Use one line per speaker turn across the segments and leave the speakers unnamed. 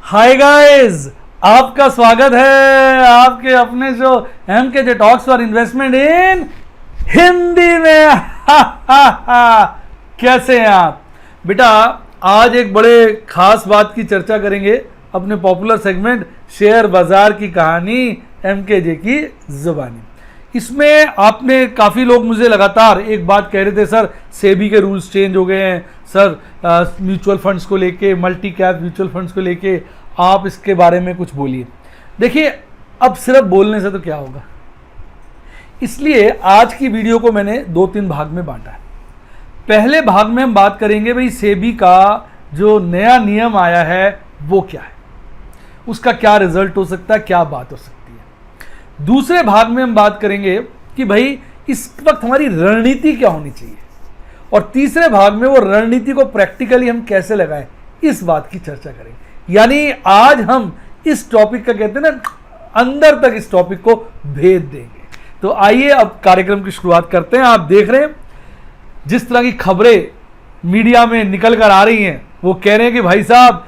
Hi guys, आपका स्वागत है आपके अपने show MKJ talks for investment in Hindi में। कैसे हैं आप बेटा? आज एक बड़े खास बात की चर्चा करेंगे अपने पॉपुलर सेगमेंट शेयर बाजार की कहानी एमकेजे की जुबानी। इसमें आपने काफ़ी लोग मुझे लगातार एक बात कह रहे थे, सर सेबी के रूल्स चेंज हो गए हैं, सर म्यूचुअल फंड्स को लेके, मल्टी कैप म्यूचुअल फंड्स को लेके आप इसके बारे में कुछ बोलिए। देखिए, अब सिर्फ बोलने से तो क्या होगा, इसलिए आज की वीडियो को मैंने 2-3 भाग में बांटा है। पहले भाग में हम बात करेंगे भाई सेबी का जो नया नियम आया है वो क्या है, उसका क्या रिजल्ट हो सकता है, क्या बात हो सकती है। दूसरे भाग में हम बात करेंगे कि भाई इस वक्त हमारी रणनीति क्या होनी चाहिए, और तीसरे भाग में वो रणनीति को प्रैक्टिकली हम कैसे लगाएं, इस बात की चर्चा करेंगे। यानी आज हम इस टॉपिक का कहते हैं ना, अंदर तक इस टॉपिक को भेद देंगे। तो आइए अब कार्यक्रम की शुरुआत करते हैं। आप देख रहे हैं जिस तरह की खबरें मीडिया में निकल कर आ रही हैं, वो कह रहे हैं कि भाई साहब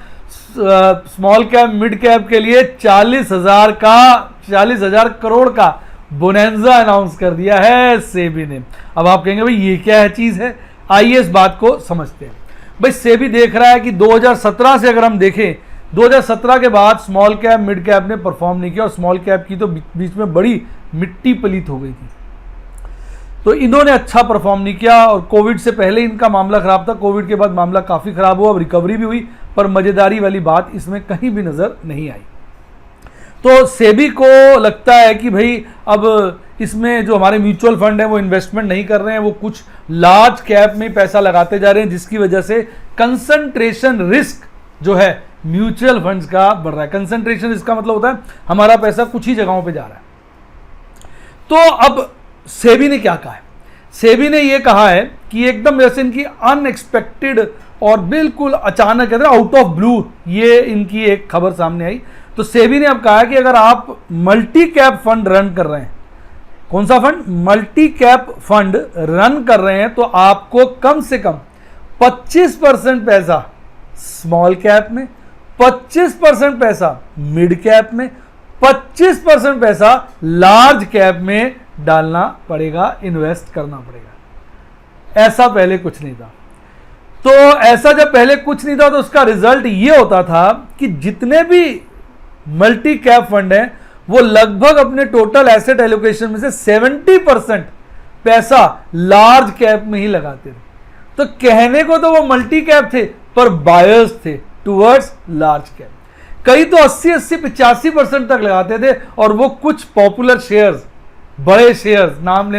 स्मॉल कैप मिड कैप के लिए 40,000 करोड़ का बोनेंजा अनाउंस कर दिया है सेबी ने। अब आप कहेंगे भाई ये क्या है चीज है, आइए इस बात को समझते हैं। भाई सेबी देख रहा है कि 2017 से अगर हम देखें, 2017 के बाद स्मॉल कैप मिड कैप ने परफॉर्म नहीं किया, और स्मॉल कैप की तो बीच में बड़ी मिट्टी पलीत हो गई थी, तो इन्होंने अच्छा परफॉर्म नहीं किया। और कोविड से पहले इनका मामला खराब था, कोविड के बाद मामला काफ़ी खराब हुआ, अब रिकवरी भी हुई, पर मज़ेदारी वाली बात इसमें कहीं भी नज़र नहीं आई। तो सेबी को लगता है कि भाई अब इसमें जो हमारे म्यूचुअल फंड है वो इन्वेस्टमेंट नहीं कर रहे हैं, वो कुछ लार्ज कैप में पैसा लगाते जा रहे हैं, जिसकी वजह से कंसंट्रेशन रिस्क जो है म्यूचुअल फंड्स का बढ़ रहा है। कंसंट्रेशन रिस्क का मतलब होता है हमारा पैसा कुछ ही जगहों पे जा रहा है। तो अब सेबी ने क्या कहा है? सेबी ने यह कहा है कि एकदम जैसे इनकी अनएक्सपेक्टेड और बिल्कुल अचानक कहते हैं आउट ऑफ ब्लू ये इनकी एक खबर सामने आई। तो सेबी ने अब कहा है कि अगर आप मल्टी कैप फंड रन कर रहे हैं, कौन सा fund? Multi cap fund run कर रहे हैं, तो आपको कम से कम 25% पैसा स्मॉल कैप में, 25% पैसा मिड कैप में, 25% पैसा लार्ज कैप में डालना पड़ेगा, इन्वेस्ट करना पड़ेगा। ऐसा पहले कुछ नहीं था। तो ऐसा जब पहले कुछ नहीं था तो उसका रिजल्ट ये होता था कि जितने भी मल्टी कैप फंड हैं वो लगभग अपने टोटल एसेट एलोकेशन में से 70% पैसा लार्ज कैप में ही लगाते थे। तो कहने को तो वो मल्टी कैप थे, पर बायर्स थे टुवर्ड्स लार्ज कैप। कई तो 80-80, 85% तक लगाते थे, और वो कुछ पॉपुलर शेयर्स, बड़े शेयर्स, नाम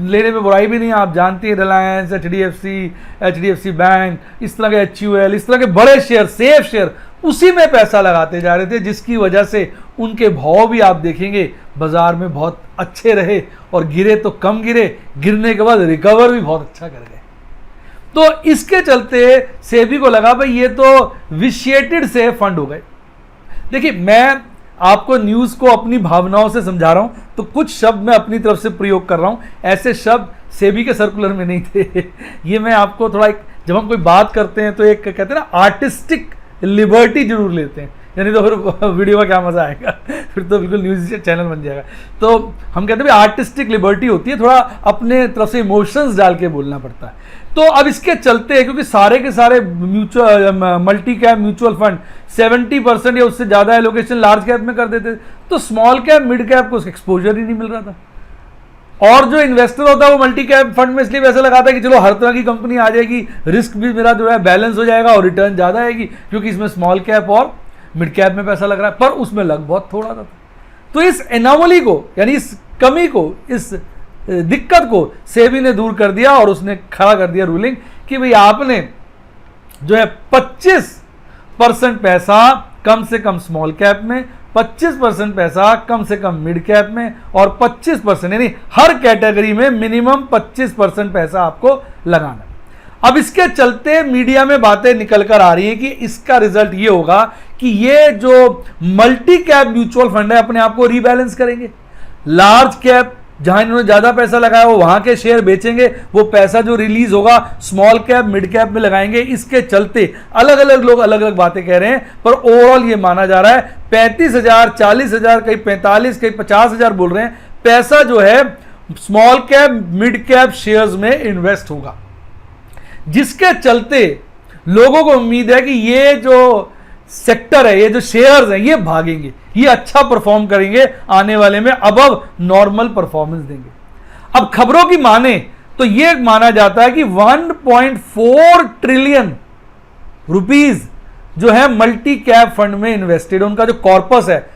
लेने में बुराई भी नहीं, आप जानते हैं रिलायंस, एचडीएफसी बैंक, इस तरह के HUL, इस तरह के बड़े शेयर, सेफ शेयर, उसी में पैसा लगाते जा रहे थे, जिसकी वजह से उनके भाव भी आप देखेंगे बाजार में बहुत अच्छे रहे, और गिरे तो कम गिरे, गिरने के बाद रिकवर भी बहुत अच्छा कर गए। तो इसके चलते सेबी को लगा भाई ये तो विशिएटेड से फंड हो गए। देखिए, मैं आपको न्यूज़ को अपनी भावनाओं से समझा रहा हूं, तो कुछ शब्द मैं अपनी तरफ से प्रयोग कर रहा हूं, ऐसे शब्द सेबी के सर्कुलर में नहीं थे। ये मैं आपको थोड़ा जब हम कोई बात करते हैं तो एक कहते हैं ना आर्टिस्टिक लिबर्टी जरूर लेते हैं, यानी तो फिर वीडियो का क्या मजा आएगा, फिर तो बिल्कुल न्यूज़ चैनल बन जाएगा। तो हम कहते हैं आर्टिस्टिक लिबर्टी होती है, थोड़ा अपने तरफ से इमोशंस डाल के बोलना पड़ता है। तो अब इसके चलते, क्योंकि सारे के सारे मल्टी कैप म्यूचुअल फंड 70% या उससे ज़्यादा एलोकेशन लार्ज कैप में कर देते, तो स्मॉल कैप मिड कैप को एक्सपोजर ही नहीं मिल रहा था। और जो इन्वेस्टर होता है वो मल्टी कैप फंड में इसलिए पैसा लगाता है कि चलो हर तरह की कंपनी आ जाएगी, रिस्क भी मेरा जो है बैलेंस हो जाएगा और रिटर्न ज़्यादा आएगी, क्योंकि इसमें स्मॉल कैप और मिड कैप में पैसा लग रहा है, पर उसमें लग बहुत थोड़ा था। तो इस एनोमली को, यानी इस कमी को, इस दिक्कत को सेबी ने दूर कर दिया, और उसने खड़ा कर दिया रूलिंग कि भाई आपने जो है 25% पैसा कम से कम स्मॉल कैप में, 25% पैसा कम से कम मिड कैप में, और 25% यानी हर कैटेगरी में मिनिमम 25% पैसा आपको लगाना। अब इसके चलते मीडिया में बातें निकल कर आ रही हैं कि इसका रिजल्ट ये होगा कि ये जो मल्टी कैप म्यूचुअल फंड है अपने आप को रीबैलेंस करेंगे, लार्ज कैप जहां इन्होंने ज्यादा पैसा लगाया वो वहां के शेयर बेचेंगे, वो पैसा जो रिलीज होगा स्मॉल कैप मिड कैप में लगाएंगे। इसके चलते अलग अलग लोग अलग अलग बातें कह रहे हैं, पर ओवरऑल ये माना जा रहा है 35,000, 40,000, कहीं 45, कहीं 50,000 बोल रहे हैं, पैसा जो है small cap mid cap shares में इन्वेस्ट होगा, जिसके चलते लोगों को उम्मीद है कि ये जो सेक्टर है, ये जो शेयर्स हैं, ये भागेंगे, ये अच्छा परफॉर्म करेंगे आने वाले में, अबव नॉर्मल परफॉर्मेंस देंगे। अब खबरों की माने तो ये माना जाता है कि 1.4 ट्रिलियन रुपीस जो है मल्टी कैप फंड में इन्वेस्टेड, उनका जो कॉर्पस है,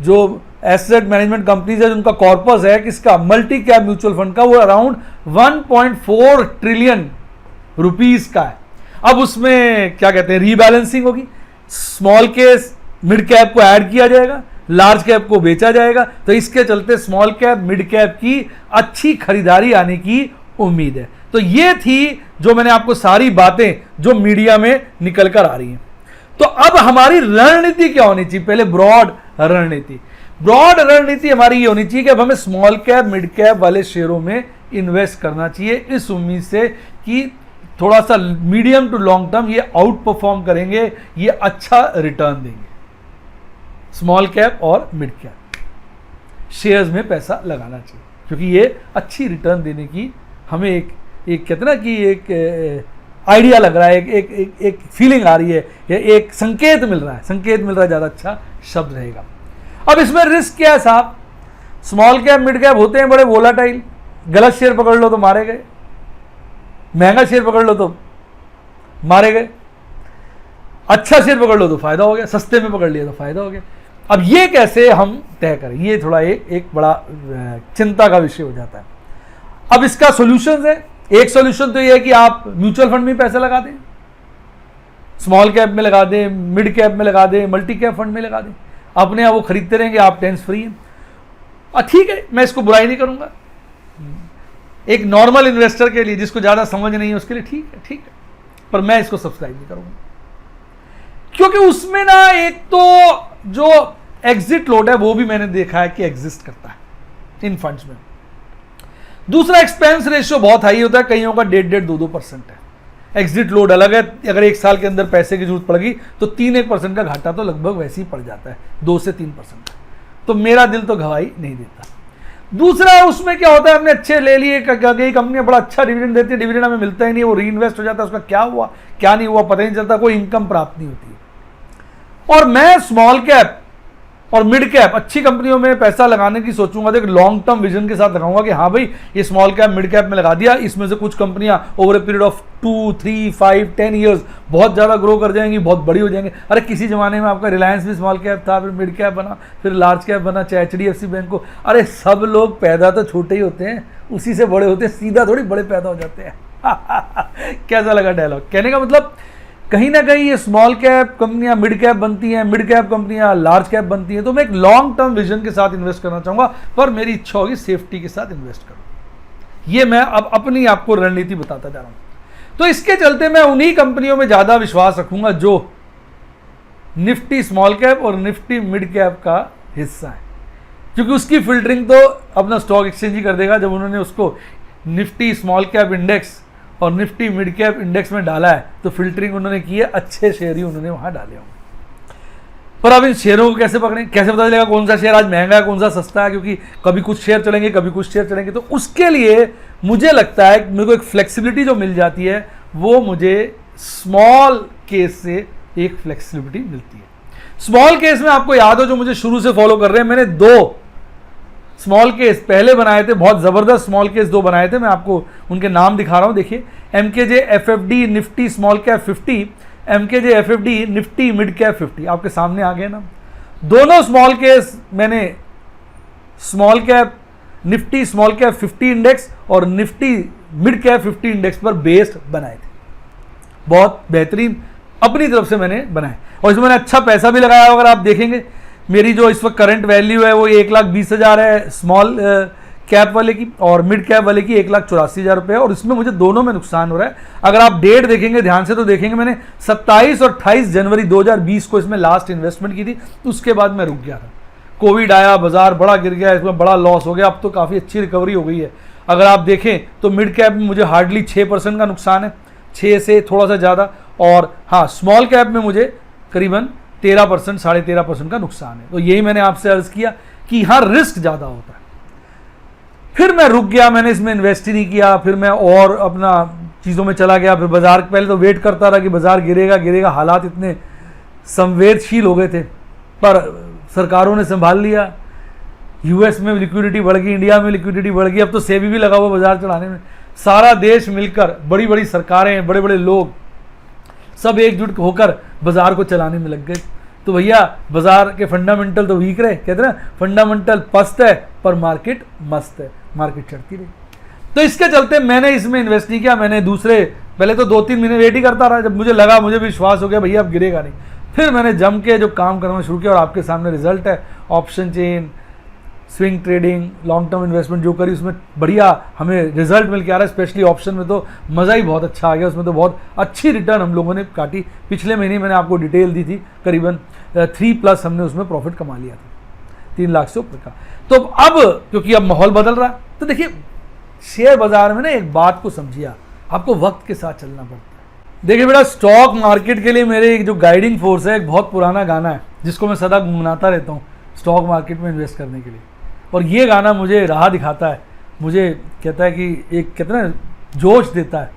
जो एसेट मैनेजमेंट कंपनीज है, उनका कॉर्पस है किसका, मल्टी कैप म्यूचुअल फंड का, वो अराउंड 1.4 ट्रिलियन रुपीस का है। अब उसमें क्या कहते हैं, रीबैलेंसिंग होगी, स्मॉल केस मिड कैप को ऐड किया जाएगा, लार्ज कैप को बेचा जाएगा, तो इसके चलते स्मॉल कैप मिड कैप की अच्छी खरीदारी आने की उम्मीद है। तो ये थी जो मैंने आपको सारी बातें जो मीडिया में निकल कर आ रही हैं। तो अब हमारी रणनीति क्या होनी चाहिए, पहले ब्रॉड रणनीति हमारी ये होनी चाहिए कि अब हमें स्मॉल कैप मिड कैप वाले शेयरों में इन्वेस्ट करना चाहिए, इस उम्मीद से कि थोड़ा सा मीडियम टू लॉन्ग टर्म ये आउट परफॉर्म करेंगे, ये अच्छा रिटर्न देंगे। स्मॉल कैप और मिड कैप शेयर्स में पैसा लगाना चाहिए, क्योंकि ये अच्छी रिटर्न देने की हमें एक कहते ना कि एक आइडिया लग रहा है, एक फीलिंग आ रही है, एक संकेत मिल रहा है, ज़्यादा अच्छा शब्द रहेगा। अब इसमें रिस्क क्या है साहब, स्मॉल कैप मिड कैप होते हैं बड़े वोलाटाइल, गलत शेयर पकड़ लो तो मारे गए, महंगा शेयर पकड़ लो तो मारे गए, अच्छा शेयर पकड़ लो तो फायदा हो गया, सस्ते में पकड़ लिया तो फायदा हो गया। अब ये कैसे हम तय करें, ये थोड़ा एक बड़ा चिंता का विषय हो जाता है। अब इसका सॉल्यूशंस है, एक सॉल्यूशन तो ये है कि आप म्यूचुअल फंड में पैसा लगा दें, स्मॉल कैप में लगा दें, मिड कैप में लगा दें, मल्टी कैप फंड में लगा दें, अपने आप वो खरीदते रहेंगे, आप टेंस फ्री हैं। ठीक है, मैं इसको बुराई नहीं करूंगा, एक नॉर्मल इन्वेस्टर के लिए जिसको ज़्यादा समझ नहीं है उसके लिए ठीक है, पर मैं इसको सब्सक्राइब नहीं करूंगा, क्योंकि उसमें ना एक तो जो एग्जिट लोड है वो भी मैंने देखा है कि एग्जिस्ट करता है इन फंड्स में। दूसरा, एक्सपेंस रेशियो बहुत हाई होता है, कईयों का 1.5-2% है। एग्जिट लोड अलग है, अगर एक साल के अंदर पैसे की जरूरत पड़ेगी तो 3-1% का घाटा तो लगभग वैसे ही पड़ जाता है, 2 से 3%। तो मेरा दिल तो गवाही नहीं देता। दूसरा, उसमें क्या होता है, हमने अच्छे ले लिए, कई कंपनियां बड़ा अच्छा डिविडेंड देती है, डिविडेंड हमें मिलता ही नहीं, वो री इन्वेस्ट हो जाता है, उसका क्या हुआ क्या नहीं हुआ पता ही नहीं चलता, कोई इनकम प्राप्त नहीं होती है। और मैं स्मॉल कैप और मिड कैप अच्छी कंपनियों में पैसा लगाने की सोचूंगा तो एक लॉन्ग टर्म विजन के साथ लगाऊंगा कि हाँ भाई ये स्मॉल कैप मिड कैप में लगा दिया, इसमें से कुछ कंपनियां over a period of 2, 3, 5, 10 years बहुत ज़्यादा ग्रो कर जाएंगी, बहुत बड़ी हो जाएंगी। अरे किसी जमाने में आपका रिलायंस भी स्मॉल कैप था, फिर मिड कैप बना, फिर लार्ज कैप बना, चाहे HDFC बैंक को, अरे सब लोग पैदा तो छोटे ही होते हैं, उसी से बड़े होते हैं, सीधा थोड़ी बड़े पैदा हो जाते हैं। कैसा लगा डायलॉग, कहने का मतलब कहीं ना कहीं ये स्मॉल कैप कंपनियां मिड कैप बनती हैं, मिड कैप कंपनियां लार्ज कैप बनती हैं। तो मैं एक लॉन्ग टर्म विजन के साथ इन्वेस्ट करना चाहूंगा, पर मेरी इच्छा होगी सेफ्टी के साथ इन्वेस्ट करूं। ये मैं अब अपनी आपको रणनीति बताता जा रहा हूं। तो इसके चलते मैं उन्हीं कंपनियों में ज्यादा विश्वास रखूंगा जो निफ्टी स्मॉल कैप और निफ्टी मिड कैप का हिस्सा है, क्योंकि उसकी फिल्टरिंग तो अपना स्टॉक एक्सचेंज ही कर देगा। जब उन्होंने उसको निफ्टी स्मॉल कैप इंडेक्स और निफ्टी मिड कैप इंडेक्स में डाला है तो फिल्टरिंग उन्होंने की है, अच्छे शेयर ही उन्होंने वहां डाले होंगे। पर अब इन शेयरों को कैसे पकड़ें, कैसे पता चलेगा कौन सा शेयर आज महंगा है, कौन सा सस्ता है, क्योंकि कभी कुछ शेयर चलेंगे, कभी कुछ शेयर चलेंगे। तो उसके लिए मुझे लगता है मेरे को एक फ्लेक्सिबिलिटी जो मिल जाती है वो मुझे स्मॉल केस से एक फ्लेक्सिबिलिटी मिलती है। स्मॉल केस में आपको याद हो, जो मुझे शुरू से फॉलो कर रहे हैं, मैंने 2 स्मॉल केस पहले बनाए थे, बहुत ज़बरदस्त स्मॉल केस 2 बनाए थे। मैं आपको उनके नाम दिखा रहा हूँ, देखिए, MKJ FFD Nifty small cap 50, MKJ FFD Nifty mid cap 50, आपके सामने आ गए ना। दोनों स्मॉल केस मैंने small cap Nifty small cap 50 index और निफ्टी मिड कैप 50 इंडेक्स पर बेस्ड बनाए थे, बहुत बेहतरीन अपनी तरफ से मैंने बनाए, और इसमें मैंने अच्छा पैसा भी लगाया। अगर आप देखेंगे मेरी जो इस वक्त करंट वैल्यू है वो 1,20,000 है स्मॉल कैप वाले की, और मिड कैप वाले की 1,84,000 रुपये है, और इसमें मुझे दोनों में नुकसान हो रहा है। अगर आप डेट देखेंगे ध्यान से तो देखेंगे मैंने 27 और 28 जनवरी 2020 को इसमें लास्ट इन्वेस्टमेंट की थी, उसके बाद मैं रुक गया था। कोविड आया, बाजार बड़ा गिर गया, इसमें बड़ा लॉस हो गया, अब तो काफ़ी अच्छी रिकवरी हो गई है। अगर आप देखें तो मिड कैप में मुझे हार्डली 6% का नुकसान है, 6 से थोड़ा सा ज़्यादा, और हाँ स्मॉल कैप में मुझे करीबन 13%, 13.5% का नुकसान है। तो यही मैंने आपसे अर्ज़ किया कि यहाँ रिस्क ज़्यादा होता है। फिर मैं रुक गया, मैंने इसमें इन्वेस्ट ही नहीं किया, फिर मैं और अपना चीज़ों में चला गया। फिर बाजार पहले तो वेट करता रहा कि बाजार गिरेगा, हालात इतने संवेदनशील हो गए थे, पर सरकारों ने संभाल लिया। यूएस में लिक्विडिटी बढ़ गई, इंडिया में लिक्विडिटी बढ़ गई, अब तो सेबी भी लगा हुआ बाजार चढ़ाने में। सारा देश मिलकर, बड़ी बड़ी सरकारें, बड़े बड़े लोग सब एकजुट होकर बाजार को चलाने में लग गए। तो भैया बाजार के फंडामेंटल तो वीक रहे, कहते हैं ना फंडामेंटल पस्त है पर मार्केट मस्त है, मार्केट चढ़ती रही। तो इसके चलते मैंने इसमें इन्वेस्ट नहीं किया। मैंने पहले तो 2-3 महीने वेट ही करता रहा, जब मुझे लगा, मुझे विश्वास हो गया भैया अब गिरेगा नहीं, फिर मैंने जम के जो काम करना शुरू किया और आपके सामने रिजल्ट है। Option chain, swing trading, long term investment जो करी उसमें बढ़िया हमें रिजल्ट मिल के आ रहा है। स्पेशली ऑप्शन में तो मज़ा ही बहुत अच्छा आ गया, उसमें तो बहुत अच्छी रिटर्न हम लोगों ने काटी। पिछले महीने मैंने आपको डिटेल दी थी, करीबन 3+ हमने उसमें प्रॉफिट कमा लिया था, 3 लाख से ऊपर का। तो अब क्योंकि अब माहौल बदल रहा है, तो देखिए शेयर बाजार में ना एक बात को समझिए, आपको वक्त के साथ चलना पड़ता है। देखिए बेटा, स्टॉक मार्केट के लिए मेरे एक जो गाइडिंग फोर्स है, एक बहुत पुराना गाना है जिसको मैं सदा गुनगुनाता रहता हूँ स्टॉक मार्केट में इन्वेस्ट करने के लिए। और ये गाना मुझे राह दिखाता है, मुझे कहता है कि एक कहते हैं ना जोश देता है,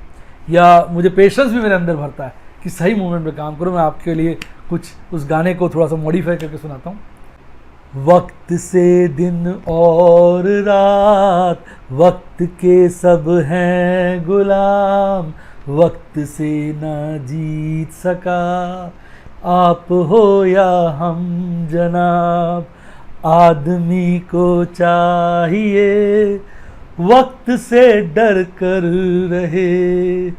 या मुझे पेशेंस भी मेरे अंदर भरता है कि सही मोमेंट पे काम करो। मैं आपके लिए कुछ उस गाने को थोड़ा सा मॉडिफाई करके सुनाता हूँ। वक्त से दिन और रात, वक्त के सब हैं गुलाम, वक्त से ना जीत सका आप हो या हम जनाब, आदमी को चाहिए वक्त से डर कर रहे,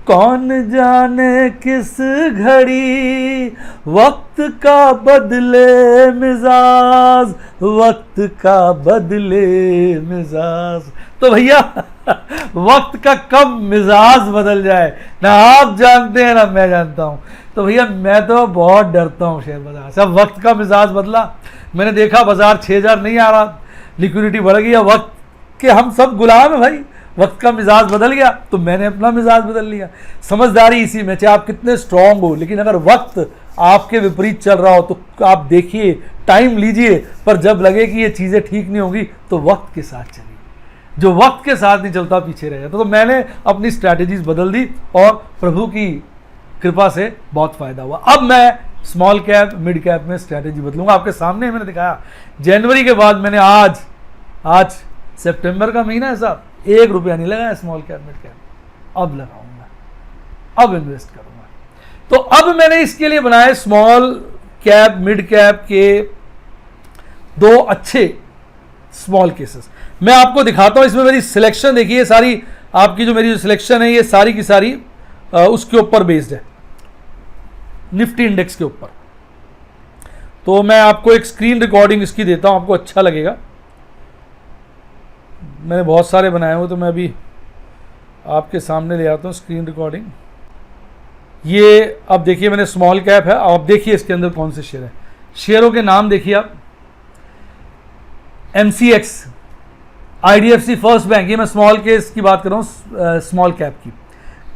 कौन जाने किस घड़ी वक्त का बदले मिजाज, वक्त का बदले मिजाज। तो भैया वक्त का कब मिजाज बदल जाए ना आप जानते हैं ना मैं जानता हूं। तो भैया मैं तो बहुत डरता हूं शेयर बाजार से। अब वक्त का मिजाज बदला, मैंने देखा बाजार 6000 नहीं आ रहा, लिक्विडिटी बढ़ गई, वक्त के हम सब गुलाम है भाई, वक्त का मिजाज बदल गया तो मैंने अपना मिजाज बदल लिया। समझदारी इसी में, चाहे आप कितने स्ट्रांग हो, लेकिन अगर वक्त आपके विपरीत चल रहा हो तो आप देखिए, टाइम लीजिए, पर जब लगे कि ये चीज़ें ठीक नहीं होंगी तो वक्त के साथ चलिए। जो वक्त के साथ नहीं चलता पीछे रह जाता। तो मैंने अपनी स्ट्रैटेजीज बदल दी और प्रभु की कृपा से बहुत फायदा हुआ। अब मैं स्मॉल कैप मिड कैप में स्ट्रैटेजी बदलूंगा। आपके सामने मैंने दिखाया, जनवरी के बाद मैंने आज सितंबर का महीना है साहब, 1 रुपया नहीं लगाया स्मॉल कैप मिड कैप, अब लगाऊंगा, अब इन्वेस्ट करूंगा। तो अब मैंने इसके लिए बनाए स्मॉल कैप मिड कैप के 2 अच्छे स्मॉल केसेस। मैं आपको दिखाता हूं, इसमें मेरी सिलेक्शन देखिए, सारी आपकी जो मेरी जो सिलेक्शन है ये सारी की सारी उसके ऊपर बेस्ड है, निफ्टी इंडेक्स के ऊपर। तो मैं आपको एक स्क्रीन रिकॉर्डिंग इसकी देता हूं, आपको अच्छा लगेगा। मैंने बहुत सारे बनाए हुए तो मैं अभी आपके सामने ले आता हूं स्क्रीन रिकॉर्डिंग। ये अब देखिए मैंने स्मॉल कैप है, आप देखिए इसके अंदर कौन से शेयर है। शेयरों के नाम देखिए आप, MCX, IDFC फर्स्ट बैंक, ये मैं स्मॉल केस की बात कर रहा हूँ, स्मॉल कैप की।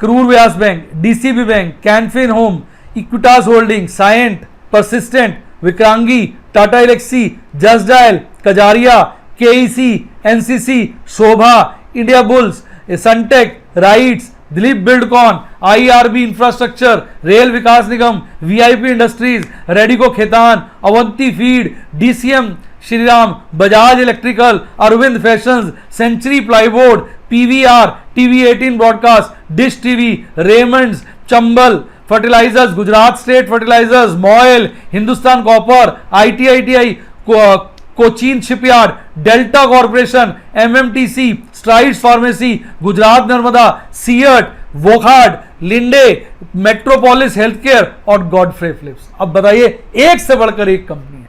Karur Vysya Bank, DCB Bank, Canfin Home, Equitas Holding, Cyient, Persistent, Vakrangee, Tata Elxsi, Just Dial, Kajaria, KEC, NCC, Sobha, Indiabulls, Sunteck, RITES, Dilip Buildcon, IRB Infrastructure, Rail Vikas Nigam, VIP Industries, Radico Khaitan, Avanti Feed, DCM Shriram, Bajaj Electrical, Arvind Fashions, Century Plyboard, PVR, TV18 Broadcast, Dish TV, Raymonds, Chambal Fertilizers, Gujarat State Fertilizers, MOIL, Hindustan Copper, ITI, Cochin Shipyard, Delta Corporation, MMTC, strides pharmacy, Gujarat Narmada, Ceat, Wockhardt, Linde, Metropolis Healthcare और Godfrey Phillips. अब बताइए, एक से बढ़कर एक company है,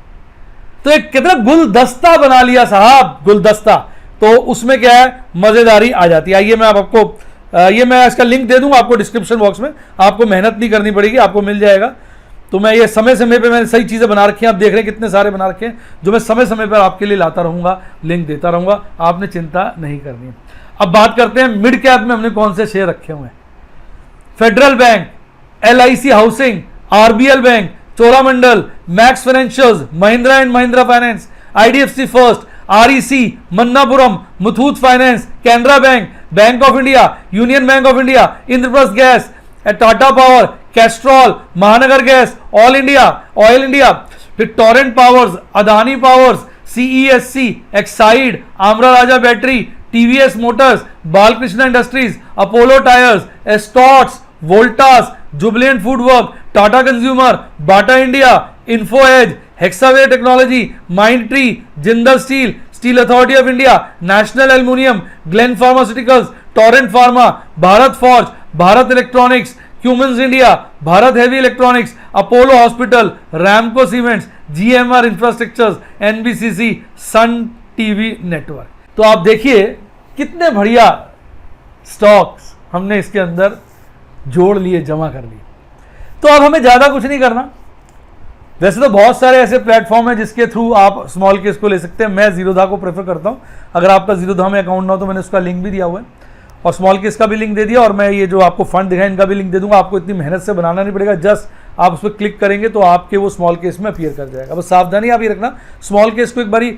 तो एक कितना गुलदस्ता बना लिया साहब, गुलदस्ता। तो उसमें क्या है, मजेदारी आ जाती है। आइए मैं आपको ये मैं इसका लिंक दे दूंगा आपको डिस्क्रिप्शन बॉक्स में, आपको मेहनत नहीं करनी पड़ेगी, आपको मिल जाएगा। तो मैं ये समय समय पे मैंने सही चीज़ें बना रखी हैं, आप देख रहे हैं कितने सारे बना रखे हैं जो मैं समय समय पर आपके लिए लाता रहूँगा, लिंक देता रहूँगा, आपने चिंता नहीं करनी है। अब बात करते हैं मिड कैप में हमने कौन से शेयर रखे हुए हैं। Federal Bank, LIC Housing, RBL Bank, Cholamandalam, Max Financials, Mahindra and Mahindra Finance, IDFC First, REC, Manappuram, Muthoot Finance, Canara Bank, Bank of India, Union Bank of India, Indraprastha Gas, Tata Power, Castrol, Mahanagar Gas, All India, Oil India, फिर Torrent Powers, Adani Powers, CESC, Exide, Amara Raja Battery, TVS Motors, Balkrishna Industries, Apollo Tyres, Escorts, Voltas, Jubilant Foodwork, Tata Consumer, Bata India, Info Edge, Hexaware technology, Mind Tree, Jindal Steel, Steel Authority of India, National Aluminium, Glen Pharmaceuticals, Torrent Pharma, Bharat Forge, Bharat Electronics, Cummins India, Bharat Heavy Electronics, Apollo Hospital, Ramco Cements, GMR Infrastructures, NBCC, Sun TV Network. तो आप देखिए कितने बढ़िया stocks हमने इसके अंदर जोड़ लिए, जमा कर लिए। तो अब हमें ज़्यादा कुछ नहीं करना। वैसे तो बहुत सारे ऐसे प्लेटफॉर्म हैं जिसके थ्रू आप स्मॉल केस को ले सकते हैं। मैं जीरोधा को प्रेफर करता हूं। अगर आपका जीरोधा में अकाउंट ना हो तो मैंने उसका लिंक भी दिया हुआ है और स्मॉल केस का भी लिंक दे दिया, और मैं ये जो आपको फंड दिखाए इनका भी लिंक दे दूंगा। आपको इतनी मेहनत से बनाना नहीं पड़ेगा, जस्ट आप उस पर क्लिक करेंगे तो आपके वो स्मॉल केस में अपीयर कर जाएगा। बस सावधानी आप ये रखना, स्मॉल केस को एक बारी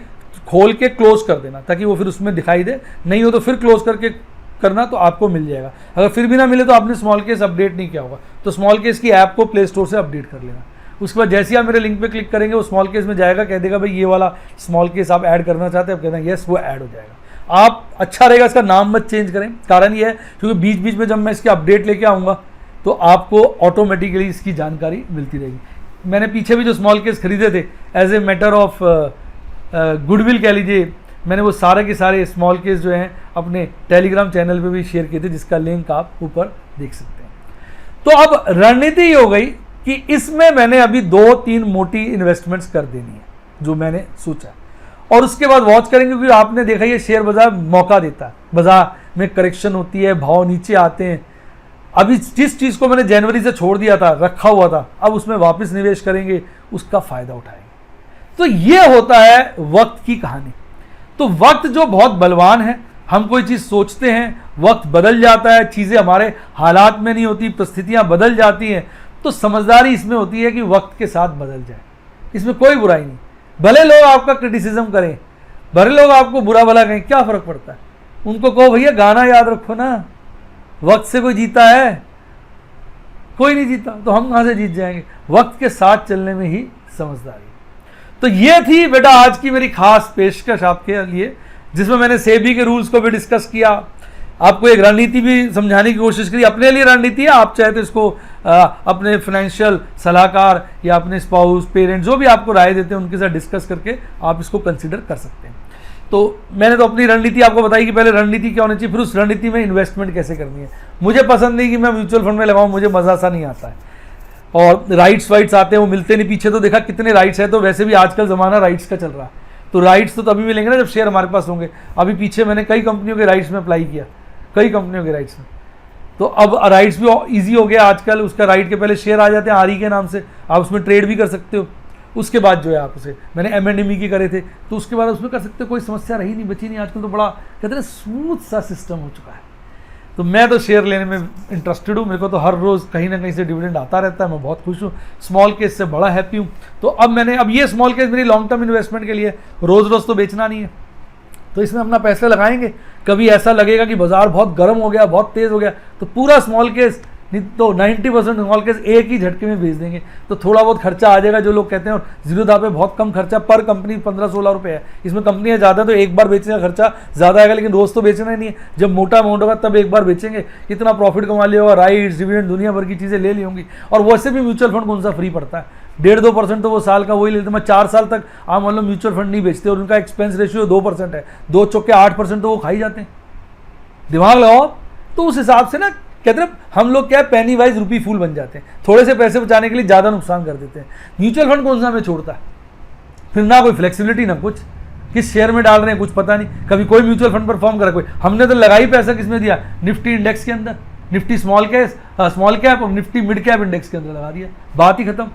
खोल के क्लोज कर देना ताकि वो फिर उसमें दिखाई दे, नहीं हो तो फिर क्लोज करके करना तो आपको मिल जाएगा। अगर फिर भी ना मिले तो आपने स्मॉल केस अपडेट नहीं किया होगा, तो स्मॉल केस की ऐप को प्ले स्टोर से अपडेट कर लेना। उसके बाद जैसे ही आप मेरे लिंक पे क्लिक करेंगे वो स्मॉल केस में जाएगा, कह देगा भाई ये वाला स्मॉल केस आप ऐड करना चाहते हैं, आप कहते हैं यस, वो ऐड हो जाएगा। आप अच्छा रहेगा इसका नाम मत चेंज करें, कारण ये है क्योंकि बीच बीच में जब मैं इसकी अपडेट लेके आऊँगा तो आपको ऑटोमेटिकली इसकी जानकारी मिलती रहेगी। मैंने पीछे भी जो स्मॉल केस खरीदे थे as a matter of goodwill कह लीजिए, मैंने वो सारे के सारे स्मॉल केस जो हैं अपने टेलीग्राम चैनल पे भी शेयर किए थे, जिसका लिंक आप ऊपर देख सकते हैं। तो अब रणनीति ये हो गई कि इसमें मैंने अभी 2-3 मोटी इन्वेस्टमेंट्स कर देनी है जो मैंने सोचा, और उसके बाद वॉच करेंगे क्योंकि आपने देखा ये शेयर बाजार मौका देता है, बाजार में करेक्शन होती है, भाव नीचे आते हैं। अभी जिस चीज़ को मैंने जनवरी से छोड़ दिया था, रखा हुआ था, अब उसमें वापस निवेश करेंगे, उसका फायदा उठाएंगे। तो ये होता है वक्त की कहानी। तो वक्त जो बहुत बलवान है, हम कोई चीज़ सोचते हैं, वक्त बदल जाता है, चीज़ें हमारे हालात में नहीं होती, परिस्थितियां बदल जाती हैं। तो समझदारी इसमें होती है कि वक्त के साथ बदल जाए, इसमें कोई बुराई नहीं। भले लोग आपका क्रिटिसिज्म करें, भले लोग आपको बुरा भला कहें, क्या फ़र्क पड़ता है। उनको कहो भैया गाना याद रखो ना, वक्त से कोई जीता है? कोई नहीं जीता, तो हम कहाँ से जीत जाएंगे। वक्त के साथ चलने में ही समझदारी। तो ये थी बेटा आज की मेरी खास पेशकश आपके लिए, जिसमें मैंने सेबी के रूल्स को भी डिस्कस किया, आपको एक रणनीति भी समझाने की कोशिश करी। अपने लिए रणनीति है, आप चाहे तो इसको अपने फाइनेंशियल सलाहकार या अपने स्पाउस, पेरेंट्स जो भी आपको राय देते हैं उनके साथ डिस्कस करके आप इसको कंसिडर कर सकते हैं। तो मैंने तो अपनी रणनीति आपको बताई कि पहले रणनीति क्या होनी चाहिए, फिर उस रणनीति में इन्वेस्टमेंट कैसे करनी है। मुझे पसंद नहीं कि मैं म्यूचुअल फंड में लगाऊं, मुझे मज़ा सा नहीं आता है, और राइट्स वाइट्स आते हैं वो मिलते नहीं। पीछे तो देखा कितने राइट्स है, तो वैसे भी आजकल ज़माना राइट्स का चल रहा है, तो राइट्स तो तभी मिलेंगे ना जब शेयर हमारे पास होंगे। अभी पीछे मैंने कई कंपनियों के राइट्स में अप्लाई किया, कई कंपनियों के राइट्स में, तो अब राइट्स भी ईजी हो गया आजकल। उसका राइट के पहले शेयर आ जाते हैं आरई के नाम से, आप उसमें ट्रेड भी कर सकते हो। उसके बाद जो है आप उसे, मैंने M&ME की करे थे तो उसके बाद उसमें कर सकते हो, कोई समस्या रही नहीं, बची नहीं। आजकल तो बड़ा कहते हैं स्मूथ सा सिस्टम हो चुका है। तो मैं तो शेयर लेने में इंटरेस्टेड हूँ, मेरे को तो हर रोज़ कहीं ना कहीं से डिविडेंड आता रहता है, मैं बहुत खुश हूँ। स्मॉल केस से बड़ा हैप्पी हूँ। तो अब ये स्मॉल केस मेरी लॉन्ग टर्म इन्वेस्टमेंट के लिए, रोज़ रोज़ तो बेचना नहीं है, तो इसमें अपना पैसे लगाएंगे। कभी ऐसा लगेगा कि बाजार बहुत गर्म हो गया, बहुत तेज़ हो गया, तो पूरा स्मॉल केस नहीं तो 90% स्मॉल केस एक ही झटके में बेच देंगे, तो थोड़ा बहुत खर्चा आ जाएगा। जो लोग कहते हैं और जीरोधा पे बहुत कम खर्चा, पर कंपनी 15-16 रुपये है, इसमें कंपनियां ज़्यादा तो एक बार बेचने का खर्चा ज़्यादा आएगा, लेकिन रोज़ तो बेचना ही नहीं है। जब मोटा अमाउंट होगा तब एक बार बेचेंगे, इतना प्रॉफिट कमा लिया होगा, राइट्स, डिविडेंड, दुनिया भर की चीज़ें ले ली होंगी। और वैसे भी म्यूचुअल फंड कौन सा फ्री पड़ता है, 1.5-2% तो वो साल का वही लेते हैं। मैं 4 साल तक आप मान लो म्यूचुअल फंड नहीं बेचते और उनका एक्सपेंस रेशियो 2% है, 2 चौके 8% तो वो खाई जाते हैं। दिमाग लगाओ। तो उस हिसाब से ना कहते हैं हम लोग क्या पेनी वाइज रुपी फूल बन जाते हैं, थोड़े से पैसे बचाने के लिए ज़्यादा नुकसान कर देते हैं। म्यूचुअल फंड कौन सा हमें छोड़ता है, फिर ना कोई फ्लेक्सिबिलिटी ना कुछ, किस शेयर में डाल रहे हैं कुछ पता नहीं। कभी कोई म्यूचुअल फंड परफॉर्म करा कोई, हमने तो लगाई पैसा किसमें दिया, निफ्टी इंडेक्स के अंदर, निफ्टी स्मॉल कैप और निफ्टी मिड कैप इंडेक्स के अंदर लगा दिया, बात ही खत्म।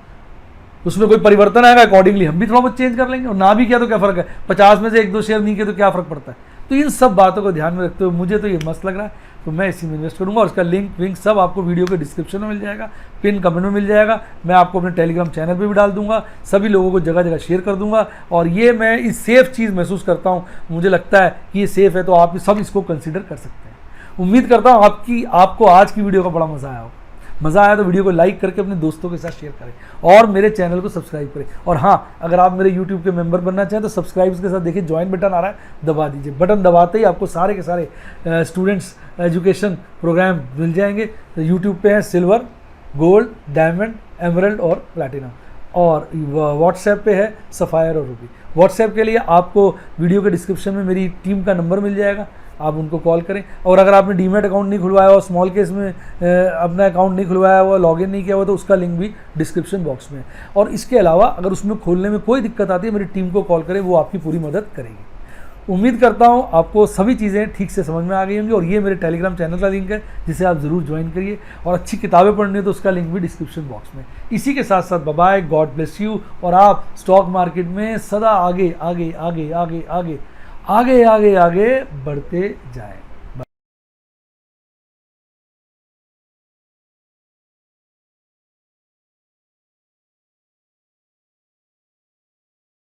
उसमें कोई परिवर्तन आएगा, अकॉर्डिंगली हम भी थोड़ा बहुत चेंज कर लेंगे, और ना भी किया तो क्या फ़र्क है, 50 में से 1-2 शेयर नहीं किए तो क्या फ़र्क पड़ता है। तो इन सब बातों को ध्यान में रखते हुए मुझे तो ये मस्त लग रहा है, तो मैं इसी में इन्वेस्ट करूँगा। और उसका लिंक सब आपको वीडियो के डिस्क्रिप्शन में मिल जाएगा, पिन कमेंट में मिल जाएगा। मैं आपको अपने टेलीग्राम चैनल पे भी डाल दूंगा, सभी लोगों को जगह जगह शेयर कर दूंगा। और ये मैं इस सेफ़ चीज़ महसूस करता हूँ, मुझे लगता है कि ये सेफ़ है, तो आप सब इसको कंसिडर कर सकते हैं। उम्मीद करता हूँ आपको आज की वीडियो का बड़ा मज़ा आया हो। मज़ा आया तो वीडियो को लाइक करके अपने दोस्तों के साथ शेयर करें और मेरे चैनल को सब्सक्राइब करें। और हाँ, अगर आप मेरे यूट्यूब के मेंबर बनना चाहें तो सब्सक्राइब के साथ देखिए ज्वाइन बटन आ रहा है, दबा दीजिए। बटन दबाते ही आपको सारे के सारे स्टूडेंट्स एजुकेशन प्रोग्राम मिल जाएंगे। यूट्यूब पे है सिल्वर, गोल्ड, डायमंड, एमरल्ड और प्लैटिनम, और व्हाट्सएप पे है सफ़ायर और रूबी। व्हाट्सएप के लिए आपको वीडियो के डिस्क्रिप्शन में मेरी टीम का नंबर मिल जाएगा, आप उनको कॉल करें। और अगर आपने डीमैट अकाउंट नहीं खुलवाया हुआ, स्मॉल केस में अपना अकाउंट नहीं खुलवाया हुआ, लॉगिन नहीं किया हुआ, तो उसका लिंक भी डिस्क्रिप्शन बॉक्स में है। और इसके अलावा अगर उसमें खोलने में कोई दिक्कत आती है, मेरी टीम को कॉल करें, वो आपकी पूरी मदद करेगी। उम्मीद करता हूँ आपको सभी चीज़ें ठीक से समझ में आ गई होंगी। और ये मेरे टेलीग्राम चैनल का लिंक है, जिसे आप ज़रूर ज्वाइन करिए। और अच्छी किताबें पढ़नी हो तो उसका लिंक भी डिस्क्रिप्शन बॉक्स में। इसी के साथ साथ बाय, गॉड ब्लेस यू, और आप स्टॉक मार्केट में सदा आगे आगे आगे आगे आगे आगे आगे आगे बढ़ते जाएं।